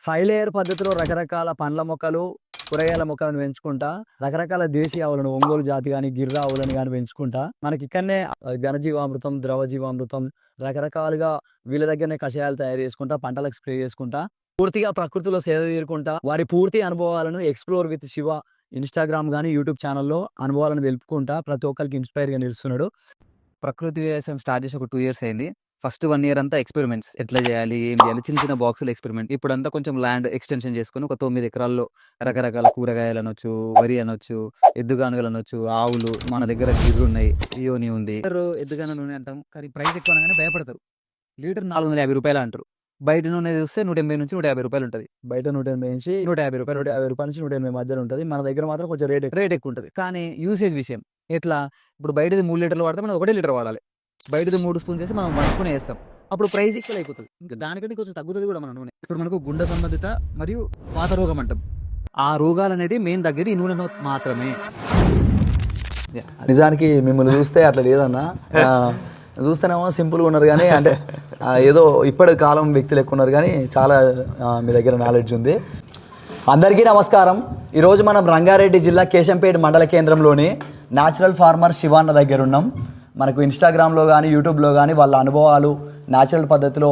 5 layer పద్ధతిలో రకరకాల పండ్ల మొక్కలు, కూరగాయల మొక్కలను పెంచుకుంటా, రకరకాల దేశీ ఆవులను ఒంగోలు జాతి గాని, గిర్ర ఆవులను గాని పెంచుకుంటా, మనకిక్కడనే ఘనజీవామృతం, ద్రవజీవామృతం రకరకాలుగా వీళ్ళ దగ్గరనే కషాయాలు తయారు చేసుకుంటా, పంటలకు స్ప్రే చేసుకుంటా, పూర్తిగా ప్రకృతిలో సేద తీరుకుంటా, వారి పూర్తి అనుభవాలను ఎక్స్‌ప్లోర్ విత్ శివ ఇన్‌స్టాగ్రామ్ గాని, యూట్యూబ్ ఛానెల్‌లో అనుభవాలను తెలుపుకుంటా ప్రతి ఒక్కరికి ఇన్‌స్పైర్‌గా నిలుస్తున్నాడు. ప్రకృతి వ్యవసాయం స్టార్ట్ చేసి ఒక 2 ఇయర్స్ అయింది. ఫస్ట్ 1 ఇయర్ అంతా ఎక్స్‌పెరిమెంట్స్. ఎట్లా చేయాలి? ఏం చేయాలి? చిన్న చిన్న బాక్సులు ఎక్స్‌పెరిమెంట్. ఇప్పుడంతా కొంచెం ల్యాండ్ ఎక్స్‌టెన్షన్ చేసుకొని ఒక 9 ఎకరాల్లో రకరకాల కూరగాయలనొచ్చు, వరి అనొచ్చు, ఎద్దుగానుగలనొచ్చు, ఆవులు, మన దగ్గర గిర్రున్నాయి, డియోని ఉంది. ఎద్దుగాన నూనె అంటాం. కానీ ప్రైస్ ఎక్కువ అనగానే భయపడతారు. లీటర్ రూ. 450 అంటారు. బయట నూనె చూస్తే రూ. 180-150 ఉంటది. బయట 180 నుంచి రూ. 150 రూ. 150 నుంచి 180 మధ్యలో ఉంటది. మన దగ్గర మాత్రం కొంచెం రేట్ ఎక్కువ ఉంటది. కానీ యూసేజ్ విషయం ఎట్లా? ఇప్పుడు బయటది 3 లీటర్లు వాడితే మనం 1 లీటర్ వాడాలి. బయటది 3 స్పూన్స్ వేసి మనం 1 స్పూన్ వేస్తాం. అప్పుడు ప్రైస్ ఈక్వల్ అయిపోతుంది. ఇంకా దానికంటే కొంచెం తగ్గుతుంది కూడా మన నూనె. ఇప్పుడు మనకు గుండె సంబంధిత మరియు వాత రోగం అంటాం. ఆ రోగాలు అనేది మెయిన్ తగ్గేది ఈ నూనెలో మాత్రమే. నిజానికి మిమ్మల్ని చూస్తే అట్లా లేదన్నా. చూస్తేనేమో సింపుల్గా ఉన్నారు కానీ అంటే ఏదో ఇప్పటి కాలం వ్యక్తులు ఎక్కువ ఉన్నారు కానీ చాలా మీ దగ్గర నాలెడ్జ్ ఉంది. అందరికీ నమస్కారం. ఈరోజు మనం రంగారెడ్డి జిల్లా కేశంపేట మండల కేంద్రంలోని న్యాచురల్ ఫార్మర్ శివాన్న దగ్గర ఉన్నాం. మనకు ఇన్స్టాగ్రామ్లో కానీ యూట్యూబ్లో కానీ వాళ్ళ అనుభవాలు న్యాచురల్ పద్ధతిలో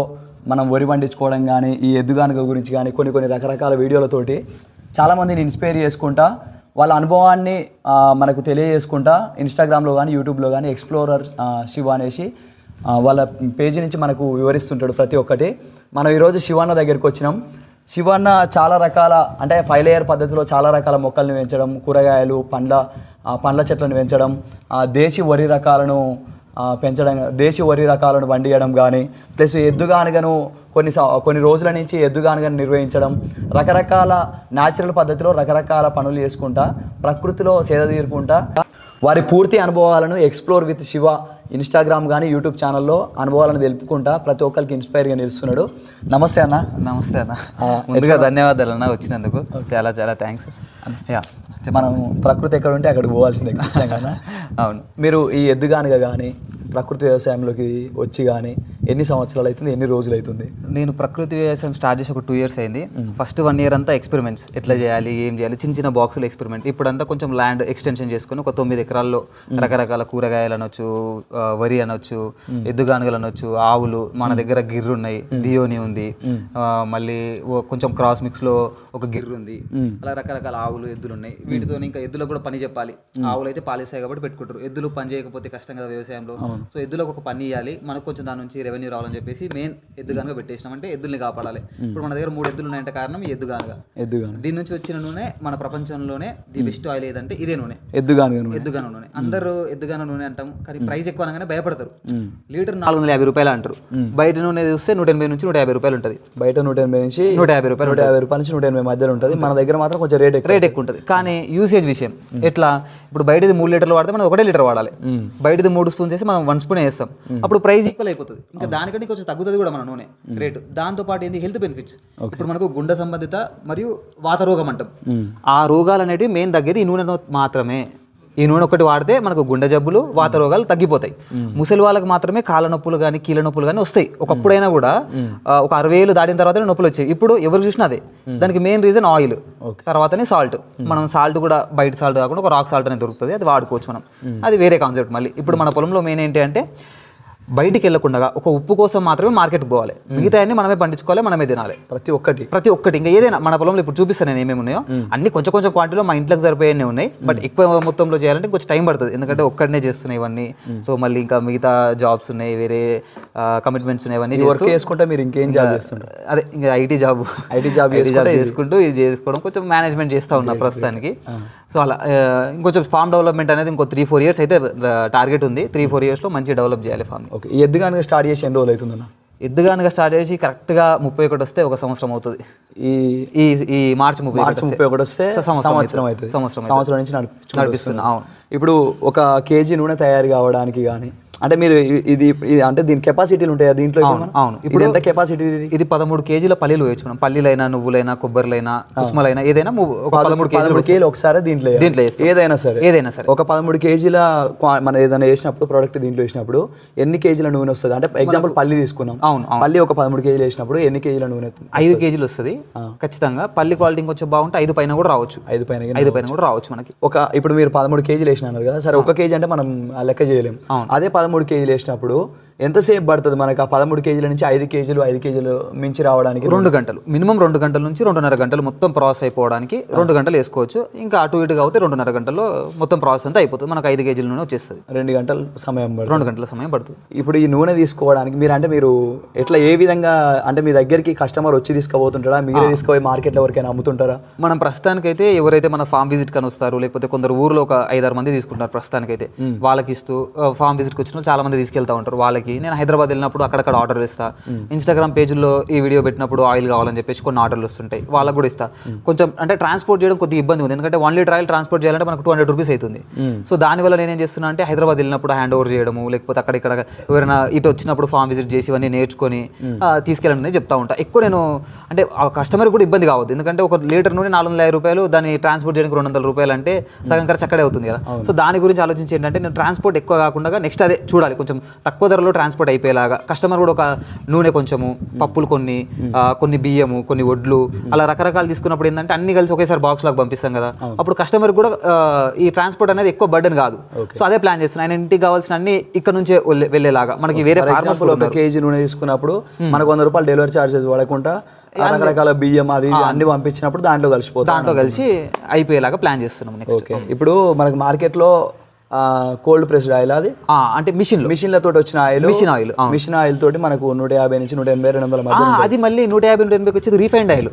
మనం వరి పండించుకోవడం కానీ ఈ ఎద్దుగానుగ గురించి కానీ కొన్ని రకరకాల వీడియోలతోటి చాలామందిని ఇన్స్పైర్ చేసుకుంటా వాళ్ళ అనుభవాన్ని మనకు తెలియజేసుకుంటా ఇన్స్టాగ్రామ్లో కానీ యూట్యూబ్లో కానీ ఎక్స్ప్లోరర్ శివ అనేసి వాళ్ళ పేజీ నుంచి మనకు వివరిస్తుంటాడు ప్రతి ఒక్కటి. మనం ఈరోజు శివాన్న దగ్గరికి వచ్చినాం. శివన్న చాలా రకాల అంటే 5 లేయర్ పద్ధతిలో చాలా రకాల మొక్కల్ని పెంచడం, కూరగాయలు, పండ్ల చెట్లను పెంచడం, దేశీ వరి రకాలను పెంచడం, దేశీ వరి రకాలను పండియడం కానీ, ప్లస్ ఎద్దుగానుగను కొన్ని రోజుల నుంచి ఎద్దుగానుగను నిర్వహించడం, రకరకాల న్యాచురల్ పద్ధతిలో రకరకాల పనులు చేసుకుంటా ప్రకృతిలో సేద తీరుకుంటా వారి పూర్తి అనుభవాలను ఎక్స్ప్లోర్ విత్ శివ ఇన్స్టాగ్రామ్ కానీ యూట్యూబ్ ఛానల్లో అనుభవాలను తెలుపుకుంటా ప్రతి ఒక్కరికి ఇన్స్పైర్గా నిలుస్తున్నాడు. నమస్తే అన్న. నమస్తే అన్న. ముందుగా ధన్యవాదాలు అన్న వచ్చినందుకు. చాలా చాలా థ్యాంక్స్. యా, మనం ప్రకృతి ఎక్కడ ఉంటే అక్కడికి పోవాల్సిందే ఖచ్చితంగా. అవును. మీరు ఈ ఎద్దుగానుగ కానీ ప్రకృతి వ్యవసాయంలోకి వచ్చి కానీ ఎన్ని సంవత్సరాలు అవుతుంది, ఎన్ని రోజులు అవుతుంది? నేను ప్రకృతి వ్యవసాయం స్టార్ట్ చేసి ఒక 2 ఇయర్స్ అయింది. ఫస్ట్ 1 ఇయర్ అంతా ఎక్స్‌పెరిమెంట్స్. ఎట్లా చేయాలి? ఏం చేయాలి? చిన్న చిన్న బాక్సులు ఎక్స్‌పెరిమెంట్. ఇప్పుడంతా కొంచెం ల్యాండ్ ఎక్స్టెన్షన్ చేసుకొని ఒక 9 ఎకరాల్లో రకరకాల కూరగాయలు అనొచ్చు, వరి అనొచ్చు, ఎద్దుగానుగలు అనొచ్చు, ఆవులు, మన దగ్గర గిర్రు ఉన్నాయి, డియోని ఉంది, మళ్ళీ కొంచెం క్రాస్ మిక్స్ లో ఒక గిర్రు ఉంది. అలా రకరకాల ఆవులు, ఎద్దులు ఉన్నాయి. వీటితో ఇంకా ఎద్దులకు కూడా పని చెప్పాలి. ఆవులు అయితే పాలిస్తాయి కాబట్టి పెట్టుకుంటారు. ఎద్దులు పని చేయకపోతే కష్టం కదా వ్యవసాయంలో. సో ఎద్దులకు ఒక పని ఇవ్వాలి, మనకు కొంచెం దాని నుంచి రెవెన్యూ రావాలని చెప్పేసి మెయిన్ ఎద్దుగానుగా పెట్టేసినాం. అంటే ఎద్దుల్ని కాపాడాలి. ఇప్పుడు మన దగ్గర 3 ఎద్దులు ఉన్నాయంటే కారణం ఈ ఎద్దుగానుగా. దీని నుంచి వచ్చిన నూనె మన ప్రపంచంలోనే ది బెస్ట్ ఆయిల్ ఏదంటే ఇదే నూనె, ఎద్దుగాను నూనె. అందరూ ఎద్దుగాను నూనె అంటాం కానీ ప్రైస్ ఎక్కువ అనగానే భయపడతారు. లీటర్ రూ. 450 అంటారు. బయట నూనె చూస్తే 180-150 ఉంటుంది. బయట 180 నుంచి 150 రూపాయలు, 150 రూపాయల నుంచి 180 మధ్యలో ఉంటుంది. మన దగ్గర మాత్రం కొంచెం రేట్ ఎక్కువ ఉంటుంది. కానీ యూసేజ్ విషయం ఎట్లా? ఇప్పుడు బయటది 3 లీటర్లు వాడితే మనం 1 లీటర్ వాడాలి. బయటది 3 స్పూన్స్ వేసి మనం 1 స్పూన్ వేస్తాం. అప్పుడు ప్రైస్ ఈక్వల్ అయిపోతుంది. ఇంకా దానికంటే కొంచెం తగ్గుతుంది కూడా మన నూనె రేటు. దాంతో పాటు ఏంది హెల్త్ బెనిఫిట్స్. ఇప్పుడు మనకు గుండె సంబంధిత మరియు వాత రోగం అంటాం. ఆ రోగాలు అనేవి మెయిన్ తగ్గేది ఈ నూనెతో మాత్రమే. ఈ నూనె ఒకటి వాడితే మనకు గుండె జబ్బులు, వాత రోగాలు తగ్గిపోతాయి. ముసలి వాళ్ళకి మాత్రమే కాళ్ళ నొప్పులు కానీ కీళ్ళ నొప్పులు కానీ వస్తాయి. ఒకప్పుడైనా కూడా ఒక 60 ఏళ్ళు దాటిన తర్వాత నొప్పులు వచ్చాయి. ఇప్పుడు ఎవరు చూసినా అదే. దానికి మెయిన్ రీజన్ ఆయిల్, తర్వాతనే సాల్ట్. మనం సాల్ట్ కూడా బయట సాల్ట్ కాకుండా ఒక రాక్ సాల్ట్ అనేది దొరుకుతుంది, అది వాడుకోవచ్చు మనం. అది వేరే కాన్సెప్ట్. మళ్ళీ ఇప్పుడు మన పొలంలో మెయిన్ ఏంటి అంటే బయటికి వెళ్ళకుండా ఒక ఉప్పు కోసం మాత్రమే మార్కెట్కి పోవాలి. మిగతా అన్ని మనమే పండించుకోవాలి, మనమే తినాలి. ప్రతి ఒక్కటి ఇంకా ఏదైనా మన పొలంలో ఇప్పుడు చూపిస్తాను నేను ఏమేమి ఉన్నాయో అన్ని కొంచెం క్వాంటిటీలో మా ఇంట్లోకి సరిపోయేవి ఉన్నాయి. బట్ ఎక్కువ మొత్తంలో చేయాలంటే కొంచెం టైం పడుతుంది, ఎందుకంటే ఒక్కడనే చేస్తున్నాయి ఇవన్నీ. సో మళ్ళీ ఇంకా మిగతా జాబ్స్ ఉన్నాయి, వేరే కమిట్మెంట్స్ ఉన్నాయి. ఇవన్నీ చేసుకుంటే మీరు ఇంకేం జాబ్ చేస్తుంటారు? అదే ఇంకా ఐటీ జాబ్ చేసుకుంటూ ఇది చేసుకోవడం కొంచెం మేనేజ్మెంట్ చేస్తూ ఉన్నా ప్రస్తుతానికి. సో అలా ఇంకొంచెం ఫార్మ్ డెవలప్మెంట్ అనేది ఇంకో 3-4 ఇయర్స్ అయితే టార్గెట్ ఉంది. 3-4 ఇయర్స్లో మంచి డెవలప్ చేయాలి ఫార్మ్. ఓకే. ఈ ఎద్దుగానుగ స్టార్ట్ చేసి ఎన్ని రోజులు అవుతుందన్న? ఎద్దుగానుగా స్టార్ట్ చేసి కరెక్ట్గా 31 వస్తే 1 సంవత్సరం అవుతుంది. ఈ మార్చి 31 వస్తే సంవత్సరం అవుతుంది. సంవత్సరం నుంచి నడిపిస్తున్నా. ఇప్పుడు ఒక కేజీ నూనె తయారు కావడానికి కానీ అంటే మీరు అంటే దీని కెపాసిటీలు ఉంటాయా దీంట్లో? అవును. ఇప్పుడు ఎంత కెపాసిటీ? ఇది 13 కేజీల పల్లీలు వేసుకున్నాం. పల్లీలైనా, నువ్వులైనా, కొబ్బరిలైనా, కుసుమలైనా ఏదైనా ఒక 13 కేజీలు ఒకసారి దీంట్లో ఏదైనా సరే ఒక 13 కేజీల మనం ఏదైనా వేసినప్పుడు ప్రోడక్ట్ దీంట్లో వేసినప్పుడు ఎన్ని కేజీల నూనె వస్తుంది? అంటే ఎగ్జాంపుల్ పల్లి తీసుకున్నాం. అవును. పల్లి ఒక 13 కేజీలు వేసినప్పుడు ఎన్ని కేజీల నూనె? 5 కేజీలు వస్తుంది ఖచ్చితంగా. పల్లి క్వాలిటీ కొంచెం బాగుంటే 5 పైన కూడా రావచ్చు. 5 పైన కూడా రావచ్చు మనకి. ఇప్పుడు మీరు 13 కేజీలు వేసినారు కదా సరే, 1 కేజీ అంటే మనం లెక్క చేయలేం. అదే 13 కేజీలు వేసినప్పుడు ఎంతసేపు పడుతుంది మనకు ఆ 13 కేజీల నుంచి 5 కేజీలు మించి రావడానికి? 2 గంటలు మినిమం. 2 గంటల నుంచి 2.5 గంటలు మొత్తం ప్రాసెస్ అయిపోవడానికి 2 గంటలు వేసుకోవచ్చు. ఇంకా అటు ఇటుగా అవుతే 2.5 గంటల్లో మొత్తం ప్రాసెస్ అంతా అయిపోతుంది. మనకు 5 కేజీల నూనె వచ్చేస్తుంది. 2 గంటల సమయం పడుతుంది. 2 గంటల సమయం పడుతుంది. ఇప్పుడు ఈ నూనె తీసుకోవడానికి మీరు ఎట్లా ఏ విధంగా అంటే మీ దగ్గరికి కస్టమర్ వచ్చి తీసుకుపోతుంటారా, మీరే తీసుకుపోయి మార్కెట్లో ఎవరికైనా అమ్ముతుంటారా? మనం ప్రస్తుతానికైతే ఎవరైతే మన ఫామ్ విజిట్ కని వస్తారు, లేకపోతే కొందరు ఊర్లో ఒక 5-6 మంది తీసుకుంటారు ప్రస్తుతానికైతే, వాళ్ళకి ఇస్తూ ఫామ్ విజిట్కి వచ్చిన చాలా మంది తీసుకెళ్తా ఉంటారు. వాళ్ళకి నేను హైదరాబాద్ వెళ్ళినప్పుడు అక్కడక్కడ ఆర్డర్ ఇస్తా. ఇన్స్టాగ్రామ్ పేజ్లో ఈ వీడియో పెట్టినప్పుడు ఆయిల్ కావాలని చెప్పేసి కొన్ని ఆర్డర్లు వస్తుంటాయి, వాళ్ళకి కూడా ఇస్తా. కొంచెం అంటే ట్రాన్స్పోర్ట్ చేయడం కొద్దిగా ఇబ్బంది ఉంది, ఎందుకంటే 1 లీటర్ ఆయిల్ ట్రాన్స్పోర్ట్ చేయాలంటే మనకు 200 రూపీస్ అవుతుంది. సో దానివల్ల నేనేం చేస్తున్నా అంటే హైదరాబాద్ వెళ్ళినప్పుడు హ్యాండ్ ఓవర్ చేయడము, లేకపోతే అక్కడిక్కడ ఎవరైనా ఇటు వచ్చినప్పుడు ఫామ్ విజిట్ చేసి ఇవన్నీ నేర్చుకొని తీసుకెళ్ళండి చెప్తా ఉంటా. ఎక్కువ నేను అంటే ఆ కస్టమర్ కూడా ఇబ్బంది కావద్దు, ఎందుకంటే 1 లీటర్ నుండి 450 రూపాయలు, దాన్ని ట్రాన్స్పోర్ట్ చేయడానికి 200 రూపాయలు అంటే సగం ఖర్చు అక్కడే అవుతుంది కదా. సో దాని గురించి ఆలోచించి ఏంటంటే నేను ట్రాన్స్పోర్ట్ ఎక్కువ కాకుండా నెక్స్ట్ అదే చూడాలి, కొంచెం తక్కువ ధరలో ట్రాన్స్పోర్ట్ అయిపోయేలాగా. కస్టమర్ కూడా ఒక నూనె కొంచెము, పప్పులు కొన్ని బియ్యము, కొన్ని వడ్లు, అలా రకరకాలు తీసుకున్నప్పుడు ఏంటంటే అన్ని కలిసి ఒకేసారి బాక్స్ లాగా పంపిస్తాం కదా, అప్పుడు కస్టమర్ కూడా ఈ ట్రాన్స్పోర్ట్ అనేది ఎక్కువ బర్డెన్ కాదు. సో అదే ప్లాన్ చేస్తున్నాను. ఆయన ఇంటికి కావాల్సిన అన్ని ఇక్కడ నుంచే వెళ్ళేలాగా. మనకి వేరే ఒక కేజీ నూనె తీసుకున్నప్పుడు మనకు 100 రూపాయలు డెలివరీ ఛార్జెస్ పడకుండా రకరకాల బియ్యం అవి అన్ని పంపించినప్పుడు దాంట్లో కలిసి అయిపోయేలాగా ప్లాన్ చేస్తున్నాం. ఓకే. ఇప్పుడు మనకి మార్కెట్లో కోల్డ్ ప్రెస్డ్ ఆయిల్ అది అంటే మిషన్లతో వచ్చిన ఆయిల్, మిషన్ ఆయిల్ తోటి మనకు 150 నుంచి 180, 200 మధ్య. అది మళ్ళీ 150-180 వచ్చేది రీఫైండ్ ఆయిల్.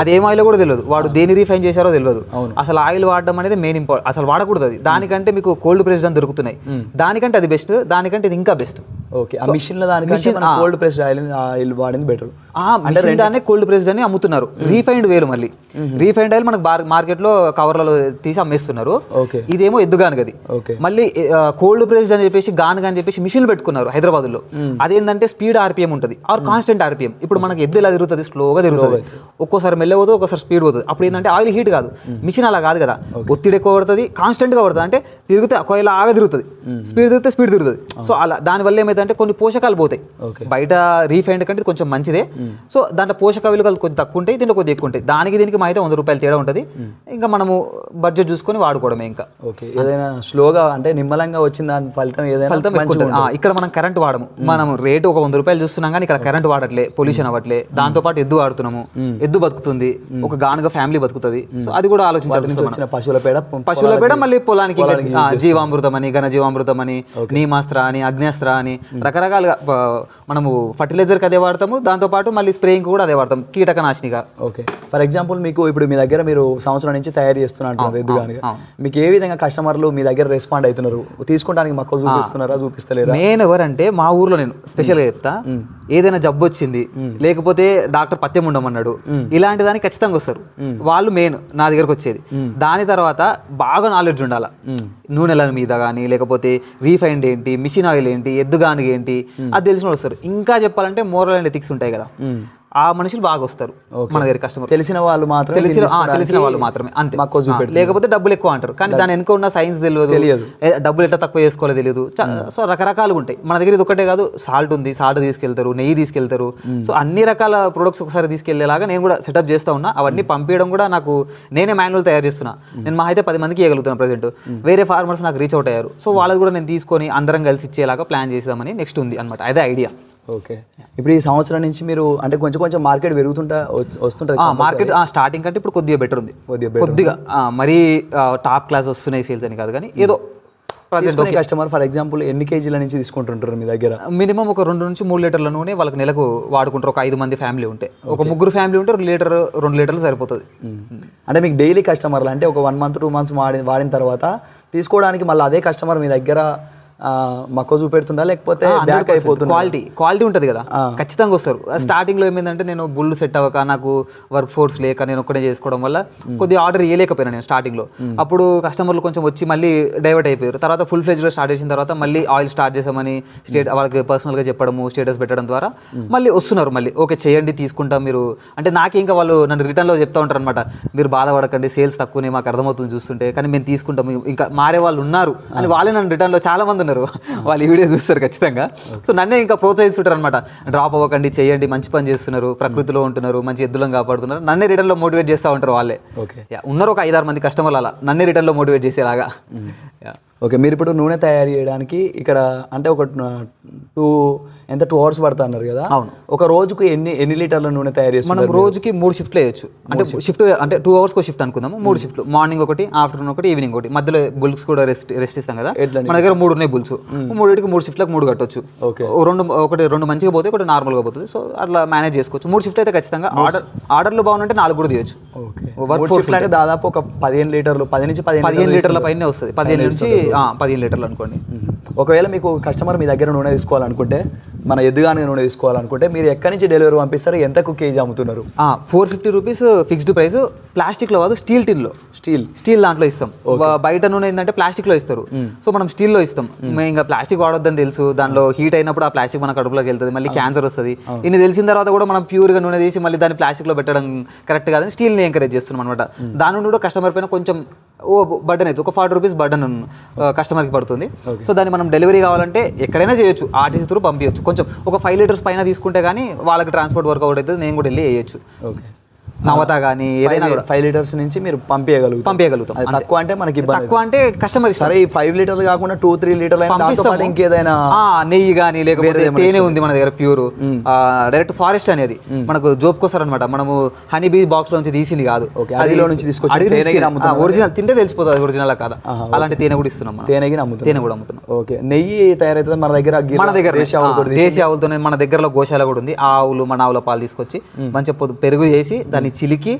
అది ఏం ఆయిల్ కూడా తెలియదు, వాడు దేని రీఫైన్ చేశారో తెలియదు. అసలు ఆయిల్ వాడడం అనేది మెయిన్ ఇంపార్టెంట్. అసలు వాడకూడదు అది. దానికంటే మీకు కోల్డ్ ప్రెస్డ్ అని దొరుకుతున్నాయి, దానికంటే అది బెస్ట్, దానికంటే ఇది ఇంకా బెస్ట్. ఓకే. ఆ మిషన్ లో కోల్డ్ ప్రెస్డ్ ఆయిల్ వాడింది బెటర్. దాన్ని కోల్డ్ ప్రెస్డ్ అని అమ్ముతున్నారు. రీఫైండ్ వేలు, మళ్ళీ రీఫైండ్ ఆయిల్ మనకు మార్కెట్ లో కవర్లలో తీసి అమ్మేస్తున్నారు. ఇదేమో ఎద్దుగానుగది. మళ్ళీ కోల్డ్ ప్రెస్డ్ అని చెప్పేసి గానుగా అని చెప్పేసి మిషన్లు పెట్టుకున్నారు హైదరాబాద్ లో. అదేంటంటే స్పీడ్ ఆర్పిఎం ఉంటుంది, ఆర్ కాన్స్టెంట్ ఆర్పిఎం. ఇప్పుడు మనకి ఎద్దు ఎలా తిరుగుతుంది, స్లోగా తిరుగుతుంది, ఒక్కోసారి మెల్ల పోతుంది, ఒక్కోసారి స్పీడ్ పోతుంది. అప్పుడు ఏంటంటే ఆయిల్ హీట్ కాదు, మిషన్ అలా కాదు కదా, ఒత్తిడి ఎక్కువ పడుతుంది, కాన్స్టెంట్ గా పడుతుంది. అంటే తిరిగితే ఒకవేళ ఆగా తిరుగుతుంది, స్పీడ్ తిరుగుతుంది. సో అలా దానివల్ల ఏమైందంటే కొన్ని పోషకాలు పోతాయి. బయట రీఫైండ్ కంటే కొంచెం మంచిదే. సో దాంట్లో పోషక విలువలు కొంచెం తక్కువ ఉంటాయి, దీంట్లో కొద్దిగా ఎక్కువ ఉంటాయి. దీనికి మా అయితే 100 రూపాయలు తేడా ఉంటుంది. ఇంకా మనము బడ్జెట్ చూసుకొని వాడుకోవడమే. ఇంకా ఏదైనా స్లోగా అంటే నిమ్మలంగా వచ్చిన దాని ఫలితం ఇక్కడ మనం కరెంట్ వాడము. మనం రేటు ఒక 100 రూపాయలు చూస్తున్నాం కానీ ఇక్కడ కరెంట్ వాడట్లే, పొల్యూషన్ అవ్వట్లే. దాంతో పాటు ఎద్దు వాడుతున్నాము, ఎద్దు బతుకుతుంది, ఒక గానుగ ఫ్యామిలీ బతుకుతుంది. సో అది కూడా ఆలోచించాలి. పశువుల పేడ మళ్ళీ పొలానికి జీవామృతం అని, ఘనజీవామృతం అని, నీమాస్త్ర అని, అగ్నేస్త్ర అని రకరకాలుగా మనము ఫర్టిలైజర్కి అదే వాడతాము. దాంతో పాటు మళ్ళీ స్ప్రేయింగ్ కూడా అదే వాడతాం, కీటకనాశినిగా. ఓకే. ఫర్ ఎగ్జాంపుల్ మీకు ఇప్పుడు మీ దగ్గర మీరు సంవత్సరం నుంచి తయారు చేస్తున్నారు ఎద్దు గానుగ, మీకు ఏ విధంగా కస్టమర్లు మీ దగ్గర రెస్పాండ్ అవుతున్నారు? తీసుకోవడానికి మక్కువ చూపిస్తున్నారా, చూపిస్తలేరా? నేను ఎవరంటే మా ఊర్లో నేను స్పెషల్గా చెప్తా, ఏదైనా జబ్బు వచ్చింది, లేకపోతే డాక్టర్ పత్యం ఉండమన్నాడు, ఇలాంటి దానికి ఖచ్చితంగా వస్తారు వాళ్ళు. మెయిన్ నా దగ్గరకు వచ్చేది. దాని తర్వాత బాగా నాలెడ్జ్ ఉండాలా, నూనెల మీద కానీ, లేకపోతే రీఫైండ్ ఏంటి, మిషన్ ఆయిల్ ఏంటి, ఎద్దుగానుగ ఏంటి, అది తెలిసిన వస్తారు. ఇంకా చెప్పాలంటే మోరల్ అండ్ ఎథిక్స్ ఉంటాయి కదా, ఆ మనుషులు బాగా వస్తారు మన దగ్గర. కస్టమర్ తెలిసిన వాళ్ళు మాత్రమే అంతే, లేకపోతే డబ్బులు ఎక్కువ అంటారు. కానీ దాని వెనుక ఉన్న సైన్స్ తెలియదు, డబ్బులు ఎట్లా తక్కువ చేసుకోవాలో తెలియదు. సో రకరకాలుగా ఉంటాయి మన దగ్గర. ఇది ఒకటే కాదు, సాల్ట్ ఉంది, సాల్ట్ తీసుకెళ్తారు, నెయ్యి తీసుకెళ్తారు. సో అన్ని రకాల ప్రొడక్ట్స్ ఒకసారి తీసుకెళ్లేలాగా నేను కూడా సెటప్ చేస్తా ఉన్నా. అవన్నీ పంపించడం కూడా నాకు నేనే మాన్యువల్ తయారు చేస్తున్నా. నేను మా అయితే 10 మందికి ఇవ్వగలుగుతున్నాను ప్రజెంట్. వేరే ఫార్మర్స్ నాకు రీచ్ అవుట్ అయ్యారు. సో వాళ్ళది కూడా నేను తీసుకొని అందరం కలిసి ఇచ్చేలాగా ప్లాన్ చేద్దామని నెక్స్ట్ ఉంది అనమాట. అదే ఐడియా. ఓకే. ఇప్పుడు ఈ సంవత్సరం నుంచి మీరు అంటే కొంచెం మార్కెట్ వస్తుంటుంది. మార్కెట్ స్టార్టింగ్ కంటే ఇప్పుడు కొద్దిగా బెటర్ ఉంది, కొద్దిగా మరీ టాప్ క్లాస్ వస్తున్నాయి సేల్స్ అని కాదు, కానీ ఏదో కస్టమర్ ఫర్ ఎగ్జాంపుల్ ఎన్ని కేజీల నుంచి తీసుకుంటుంటారు మీ దగ్గర? మినిమం ఒక 2 నుంచి 3 లీటర్ల నూనె వాళ్ళకి నెలకు వాడుకుంటారు. ఒక 5 మంది ఫ్యామిలీ ఉంటే, ఒక 3 ఫ్యామిలీ ఉంటే 2 లీటర్లు సరిపోతుంది. అంటే మీకు డైలీ కస్టమర్లు అంటే ఒక 1 మంత్ 2 మంత్స్ వాడిన తర్వాత తీసుకోవడానికి మళ్ళీ అదే కస్టమర్ మీ దగ్గర మక్కువ చూపెడుతుందా లేకపోతే బ్యాక్ అయిపోతుందా? క్వాలిటీ ఉంటుంది కదా, ఖచ్చితంగా వస్తారు. స్టార్టింగ్లో ఏమైందంటే నేను బుల్ సెట్ అవ్వక, నాకు వర్క్ ఫోర్స్ లేక, నేను ఒక్కడే చేసుకోవడం వల్ల కొద్దిగా ఆర్డర్ ఇవ్వలేకపోయినా నేను స్టార్టింగ్లో. అప్పుడు కస్టమర్లు కొంచెం వచ్చి మళ్ళీ డైవర్ట్ అయిపోయారు. తర్వాత ఫుల్ ఫ్లెజ్లో స్టార్ట్ చేసిన తర్వాత మళ్ళీ ఆయిల్ స్టార్ట్ చేసామని వాళ్ళకి పర్సనల్గా చెప్పడము, స్టేటస్ పెట్టడం ద్వారా మళ్ళీ వస్తున్నారు. మళ్ళీ ఓకే చేయండి, తీసుకుంటాం మీరు అంటే. నాకే ఇంకా వాళ్ళు నన్ను రిటర్న్లో చెప్తా ఉంటారు అనమాట, మీరు బాధపడకండి, సేల్స్ తక్కువనే, మాకు అర్థమవుతుంది చూస్తుంటే, కానీ మేము తీసుకుంటాం, ఇంకా మారే వాళ్ళు ఉన్నారు అని వాళ్ళే నన్ను రిటర్న్లో చాలా మంది ఉన్నారు. వాళ్ళు ఈ వీడియో చూస్తారు ఖచ్చితంగా. సో నన్నే ఇంకా ప్రోత్సహిస్తుంటారు అనమాట, డ్రాప్ అవ్వకండి, చేయండి, మంచి పని చేస్తున్నారు, ప్రకృతిలో ఉంటున్నారు, మంచి ఎద్దులను కాపాడుతున్నారు. నన్నే రిటర్న్లో మోటివేట్ చేస్తూ ఉంటారు వాళ్ళే. ఉన్నారు ఒక 5-6 మంది కస్టమర్లు అలా నన్నే రిటర్న్లో మోటివేట్ చేసేలాగా. ఓకే, మీరు ఇప్పుడు నూనె తయారు చేయడానికి ఇక్కడ అంటే ఒక 2 hours పడతా అన్నారు కదా? అవును. ఒక రోజుకు ఎన్ని లీటర్ల నూనె తయారు చేస్తాం? మనం రోజుకి 3 షిఫ్ట్లు వేయచ్చు. అంటే షిఫ్ట్ అంటే 2 hours అనుకుందాము. 3 షిఫ్ట్లు, మార్నింగ్ ఒకటి, ఆఫ్టర్నూన్ ఒకటి, ఈవినింగ్ ఒకటి. మధ్యలో బుల్స్ కూడా రెస్ట్ ఇస్తాం కదా, మన దగ్గర 3 ఉన్నాయి బుల్స్. 3 షిఫ్ట్లకు 3 కట్టొచ్చు. రెండు మంచిగా పోతే, ఒకటి నార్మల్గా పోతుంది. సో అట్లా మేనేజ్ చేసుకోవచ్చు. 3 షిఫ్ట్లు అయితే ఖచ్చితంగా. ఆర్డర్లు బాగుంటే 4 కూడా తీయచ్చు. అంటే దాదాపు ఒక 15 లీటర్లు, 15 లీటర్ల పైనే వస్తుంది. 15 నుంచి 15 లీటర్లు అనుకోండి. ఒకవేళ మీకు కస్టమర్ మీ దగ్గర నూనె తీసుకోవాలనుకుంటే, మన ఎద్దుగానే నూనె తీసుకోవాలనుకుంటే, మీరు ఎక్కడి నుంచి డెలివరీ పంపిస్తారు? ఎంతకు కేజీ అమ్ముతున్నారు? 450 రూపీస్ ఫిక్స్డ్ ప్రైస్. ప్లాస్టిక్లో కాదు, స్టీల్ టిన్లో, స్టీల్ దాంట్లో ఇస్తాం. బయట నూనె ఏంటంటే ప్లాస్టిక్లో ఇస్తారు. సో మనం స్టీల్లో ఇస్తాం. మేము ఇంకా ప్లాస్టిక్ వాడొద్దని తెలుసు, దానిలో హీట్ అయినప్పుడు ఆ ప్లాస్టిక్ మన కడుపులోకి వెళ్తుంది, మళ్ళీ క్యాన్సర్ వస్తుంది. ఇన్ని తెలిసిన తర్వాత కూడా మనం ప్యూర్గా నూనె తీసి మళ్ళీ దాన్ని ప్లాస్టిక్లో పెట్టడం కరెక్ట్ కాదని స్టీల్ని ఎంకరేజ్ చేస్తున్నాం అనమాట. దాని నుండి కూడా కస్టమర్ పైన కొంచెం బర్డన్ అవుతుంది. ఒక 40 రూపీస్ బర్డన్ కస్టమర్కి పడుతుంది. సో దాన్ని మనం డెలివరీ కావాలంటే ఎక్కడైనా చేయొచ్చు, ఆర్టీసీ త్రూ పంపించచ్చు. కొంచెం ఒక 5 లీటర్స్ పైన తీసుకుంటే కానీ వాళ్ళకి ట్రాన్స్పోర్ట్ వర్క్ అవుట్ అవుతుంది, నేను కూడా వెళ్ళి వేయచ్చు. నవత కానీ ఏదైనా 5 లీటర్స్ నుంచి మీరు పంపించగలుగుతాం. తక్కువ అంటే మనకి తక్కువ అంటే కస్టమర్ సరే. 5 లీటర్లు కాకుండా 2-3 లీటర్లు ఇంకేదైనా నెయ్యి కానీ, లేకపోతే తేనె ఉంది మన దగ్గర ప్యూర్ డైరెక్ట్ ఫారెస్ట్ అనేది మనకు జోపుకొస్తారనమాట. మనము హనీ బీ బాక్స్ నుంచి తీసింది కాదు, అడవిలో నుంచి తీసుకొచ్చి ఒరిజినల్ తింటే తెలిసిపోతుంది ఒరిజినల్ కాదా. అలాంటి తేనె కూడా ఇస్తున్నాం, తేనె కూడా అమ్ముతున్నాం. ఓకే, నెయ్యి తయారైతుంది మన దగ్గర దేశీ ఆవులతోనే. మన దగ్గరలో గోశాల కూడా ఉంది. ఆవులు, మన ఆవుల పాలు తీసుకొచ్చి మంచిగా పెరుగు చేసి దాన్ని చిలికి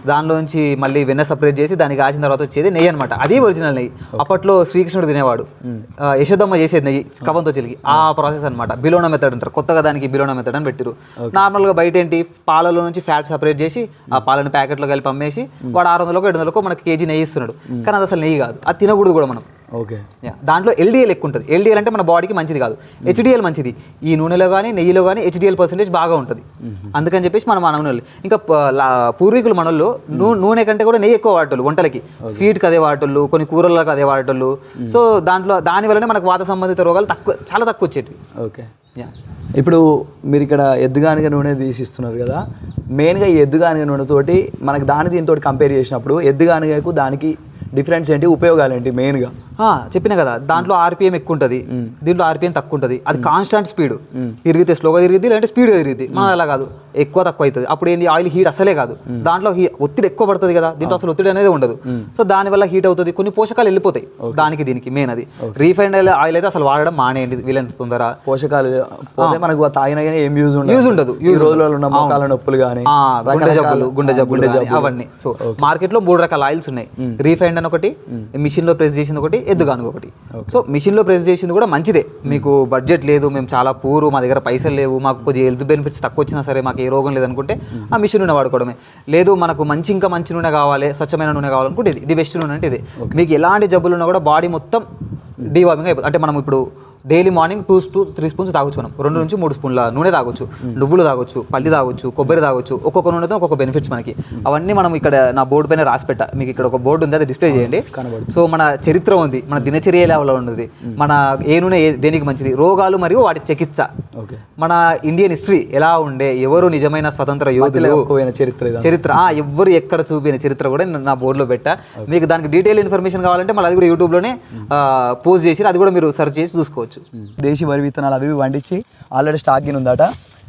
దానిలోంచి మళ్ళీ వెన్న సపరేట్ చేసి దానికి కాసిన తర్వాత వచ్చేది నెయ్యి అనమాట. అది ఒరిజినల్ నెయ్యి. అప్పట్లో శ్రీకృష్ణుడు తినేవాడు, యశోదమ్మ చేసేది నెయ్యి కవంతో చిలికి. ఆ ప్రాసెస్ అనమాట. బిలోనా మెథడ్ అంటారు. కొత్తగా దానికి బిలోనా మెథడ్ అని పెట్టిరు. నార్మల్గా బయట ఏంటి, పాలలో నుంచి ఫ్యాట్ సపరేట్ చేసి ఆ పాలను ప్యాకెట్లో కలిపి అమ్మేసి వాడు 600-700 మనకి కేజీ నెయ్యి ఇస్తున్నాడు. కానీ అది అసలు నెయ్యి కాదు, అది తినకూడదు కూడా మనం. ఓకే, దాంట్లో ఎల్డిఎల్ ఎక్కువ ఉంటుంది. ఎల్డిఎల్ అంటే మన బాడీకి మంచిది కాదు, హెచ్డిఎల్ మంచిది. ఈ నూనెలో కానీ నెయ్యిలో కానీ హెచ్డిఎల్ పర్సెంటేజ్ బాగా ఉంటుంది. అందుకని చెప్పేసి మన నూనెలు ఇంకా పూర్వీకులు మనల్లో నూనె కంటే కూడా నెయ్యి ఎక్కువ వాడేటోళ్ళు. వంటలకి, స్వీట్కి అదే వాడేటోళ్ళు, కొన్ని కూరలకు అదే వాడేటోళ్ళు. సో దాని వల్లనే మనకు వాత సంబంధిత రోగాలు చాలా తక్కువ వచ్చేటివి. ఓకే, ఇప్పుడు మీరు ఇక్కడ ఎద్దుగానిగ నూనె తీసిస్తున్నారు కదా, మెయిన్గా ఈ ఎద్దుగానిగ నూనెతోటి మనకు దీనితో కంపేర్ చేసినప్పుడు ఎద్దుగానిగకు దానికి డిఫరెన్స్ ఏంటి, ఉపయోగాలు ఏంటి మెయిన్గా? చెప్పిన కదా, దాంట్లో ఆర్పిఎం ఎక్కువ ఉంటుంది, దీంట్లో ఆర్పిఎం తక్కువ ఉంటుంది. అది కాన్స్టాంట్ స్పీడ్, తిరిగితే స్లోగా తిరిగిద్ది, లేదంటే స్పీడ్గా తిరిగిద్ది. మన అలా కాదు, ఎక్కువ తక్కువ అవుతుంది. అప్పుడు ఏంది, ఆయిల్ హీట్ అసలే కాదు, దాంట్లో ఒత్తిడి ఎక్కువ పడుతుంది కదా, దీంట్లో అసలు ఒత్తిడి అనేది ఉండదు. సో దానివల్ల హీట్ అవుతుంది, కొన్ని పోషకాలు వెళ్ళిపోతాయి దానికి దీనికి. మెయిన్ అది రీఫైండ్ ఆయిల్ అయితే అసలు వాడడం మానేయండి వీలైనంత తొందర. పోషకాలు మనకు తాగిన ఏం యూజ్ ఉండదు. ఈ రోజులలో ఉన్న మోకాళ్ళ నొప్పులు కానీ, గుండె జబ్బులు అవన్నీ. సో మార్కెట్లో 3 రకాల ఆయిల్స్ ఉన్నాయి. రీఫైండ్ అని ఒకటి, మిషన్ లో ప్రెస్ చేసింది ఒకటి, ఎద్దుగానుగ ఒకటి. సో మిషన్ లో ప్రెస్ చేసింది కూడా మంచిదే. మీకు బడ్జెట్ లేదు, మేము చాలా పూర్, మా దగ్గర పైసలు లేవు, మాకు కొద్దిగా హెల్త్ బెనిఫిట్స్ తక్కువ వచ్చినా సరే మాకు ఏ రోగం లేదనుకుంటే ఆ మిషన్ నూనె వాడుకోవడమే. లేదు మనకు ఇంకా మంచి నూనె కావాలి, స్వచ్ఛమైన నూనె కావాలనుకుంటే ఇది బెస్ట్ నూనె అంటే ఇది. మీకు ఎలాంటి జబ్బులు ఉన్నా కూడా బాడీ మొత్తం డీవార్మింగ్ అయిపోతుంది. అంటే మనం ఇప్పుడు డైలీ మార్నింగ్ 2-3 స్పూన్స్ తాగొచ్చు. మనం 2 నుంచి 3 స్పూన్ల నూనె తాగొచ్చు, నువ్వులు తాగొచ్చు, పల్లి తాగొచ్చు, కొబ్బరి తాగొచ్చు. ఒక్కొక్క నూనెతో ఒక్కొక్క బెనిఫిట్స్ మనకి. అవన్నీ మనం ఇక్కడ నా బోర్డు పైన రాసి పెట్టా, మీకు ఇక్కడ ఒక బోర్డు ఉంది, అది డిస్ప్లే చేయండి. సో మన చరిత్ర ఉంది, మన దినచర్య ఎలా ఉన్నది, మన ఏ నూనె దేనికి మంచిది, రోగాలు మరియు వాటి చికిత్స, మన ఇండియన్ హిస్టరీ ఎలా ఉండే, ఎవరు నిజమైన స్వతంత్ర యోధులు, చరిత్ర ఎవరు ఎక్కడ చూపిన చరిత్ర కూడా నా బోర్డులో పెట్టా. మీకు దానికి డీటెయిల్ ఇన్ఫర్మేషన్ కావాలంటే మళ్ళీ అది కూడా యూట్యూబ్లోనే పోస్ట్ చేసి అది కూడా మీరు సెర్చ్ చేసి చూసుకోవచ్చు. దేశీ వరి విత్తనాలు అవి వండించి ఆల్రెడీ స్టాక్ ఉందట.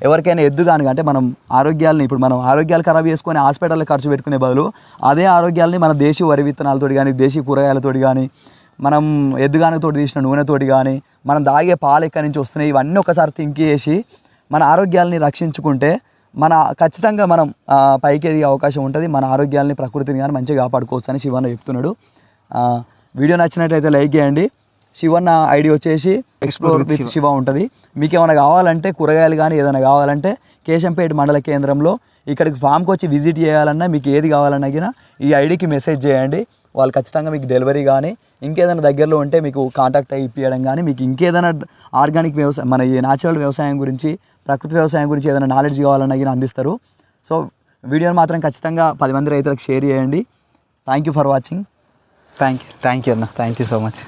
ఎవరికైనా ఎద్దుగానుగా అంటే మనం ఆరోగ్యాలు ఖరాబ్ చేసుకొని హాస్పిటల్లో ఖర్చు పెట్టుకునే బదులు అదే ఆరోగ్యాలని మన దేశీ వరి విత్తనాలతోటి కానీ, దేశీ కూరగాయలతోటి కానీ, మనం ఎద్దుగానుగతోటి తీసిన నూనెతోటి కానీ, మనం దాగే పాలు ఎక్కడి నుంచి వస్తున్నాయి, ఇవన్నీ ఒకసారి థింక్ చేసి మన ఆరోగ్యాలని రక్షించుకుంటే ఖచ్చితంగా మనం పైకి ఎదిగే అవకాశం ఉంటుంది. మన ఆరోగ్యాలని, ప్రకృతిని కానీ మంచిగా కాపాడుకోవచ్చు అని శివన్న చెప్తున్నాడు. వీడియో నచ్చినట్టయితే లైక్ చేయండి. శివన్న ఐడి వచ్చేసి ఎక్స్ప్లోర్ విత్ శివ ఉంటుంది. మీకు ఏమైనా కావాలంటే కూరగాయలు కానీ ఏదైనా కావాలంటే కేశంపేట మండల కేంద్రంలో ఇక్కడికి ఫామ్కి వచ్చి విజిట్ చేయాలన్నా మీకు ఏది కావాలన్నా గిన ఈ ఐడికి మెసేజ్ చేయండి. వాళ్ళు ఖచ్చితంగా మీకు డెలివరీ కానీ ఇంకేదైనా దగ్గరలో ఉంటే మీకు కాంటాక్ట్ అయ్యి ఇప్పించడం కానీ మీకు ఇంకేదైనా ఆర్గానిక్ వ్యవసాయం మన ఈ న్యాచురల్ వ్యవసాయం గురించి ప్రకృతి వ్యవసాయం గురించి ఏదైనా నాలెడ్జ్ కావాలన్నా గిన అందిస్తారు. సో వీడియోని మాత్రం ఖచ్చితంగా 10 మంది రైతులకు షేర్ చేయండి. Thank you for watching. Thank you అన్న, థ్యాంక్ యూ సో మచ్.